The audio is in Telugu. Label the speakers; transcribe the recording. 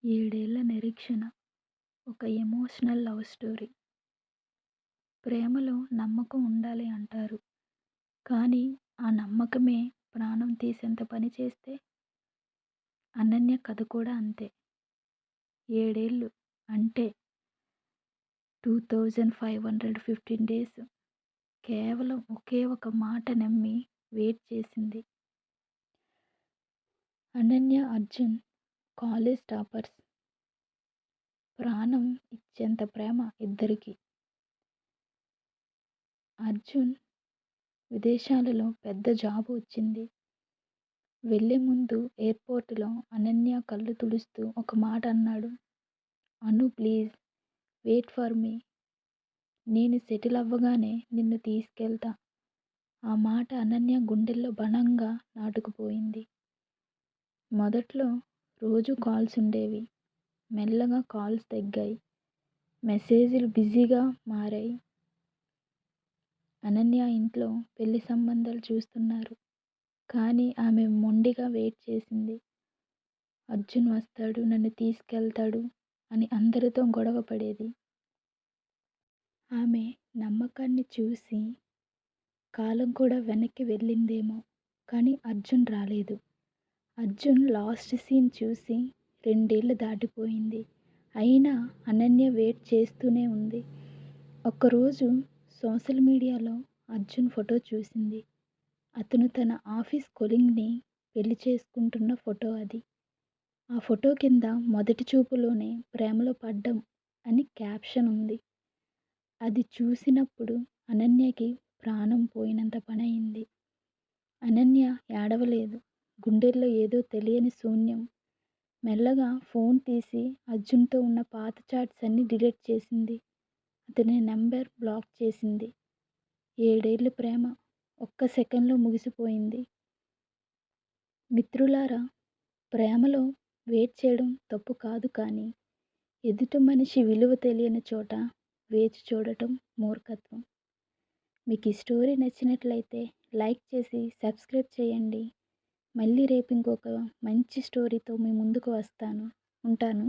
Speaker 1: ఏడేళ్ల నిరీక్షణ. ఒక ఎమోషనల్ లవ్ స్టోరీ. ప్రేమలో నమ్మకం ఉండాలి అంటారు. కానీ ఆ నమ్మకమే ప్రాణం తీసేంత పని చేస్తే? అనన్య కథ కూడా అంతే. ఏడేళ్ళు అంటే 2515 డేస్ కేవలం ఒకే ఒక మాట నమ్మి వెయిట్ చేసింది. Ananya, Arjun college toppers. ప్రాణం ఇచ్చేంత ప్రేమ ఇద్దరికీ. అర్జున్ విదేశాలలో పెద్ద జాబ్ వచ్చింది. వెళ్ళే ముందు ఎయిర్పోర్టులో అనన్య కళ్ళు తుడుస్తూ ఒక మాట అన్నాడు. అను ప్లీజ్ వెయిట్ ఫర్ మీ. నేను సెటిల్ అవ్వగానే నిన్ను తీసుకెళ్తా. ఆ మాట అనన్య గుండెల్లో బలంగా నాటుకుపోయింది. మొదట్లో రోజు కాల్స్ ఉండేవి. మెల్లగా కాల్స్ తగ్గాయి. మెసేజ్లు బిజీగా మారాయి. అనన్య ఇంట్లో పెళ్లి సంబంధాలు చూస్తున్నారు. కానీ ఆమె మొండిగా వెయిట్ చేసింది. అర్జున్ వస్తాడు, నన్ను తీసుకెళ్తాడు అని అందరితో గొడవ పడేది. ఆమె నమ్మకాన్ని చూసి కాలం కూడా వెనక్కి వెళ్ళిందేమో. కానీ అర్జున్ రాలేదు. అర్జున్ లాస్ట్ సీన్ చూసి 2 ఏళ్ళు దాటిపోయింది. అయినా అనన్య వెయిట్ చేస్తూనే ఉంది. ఒకరోజు సోషల్ మీడియాలో అర్జున్ ఫోటో చూసింది. అతను తన ఆఫీస్ కొలీగ్ని పెళ్లి చేసుకుంటున్న ఫోటో అది. ఆ ఫోటో కింద మొదటి చూపులోనే ప్రేమలో పడ్డం అని క్యాప్షన్ ఉంది. అది చూసినప్పుడు అనన్యకి ప్రాణం పోయినంత పనయింది. అనన్య ఏడవలేదు. గుండెల్లో ఏదో తెలియని శూన్యం. మెల్లగా ఫోన్ తీసి అర్జున్తో ఉన్న పాత చాట్స్ అన్నీ డిలీట్ చేసింది. అతని నెంబర్ బ్లాక్ చేసింది. 7 ఏళ్ల ప్రేమ ఒక్క సెకన్లో ముగిసిపోయింది. మిత్రులారా, ప్రేమలో వెయిట్ చేయడం తప్పు కాదు, కానీ ఎదుటి మనిషి విలువ తెలియని చోట వేచి చూడటం మూర్ఖత్వం. మీకు ఈ స్టోరీ నచ్చినట్లయితే లైక్ చేసి సబ్స్క్రైబ్ చేయండి. మళ్ళీ రేపు ఇంకొక మంచి స్టోరీతో మీ ముందుకు వస్తాను. ఉంటాను.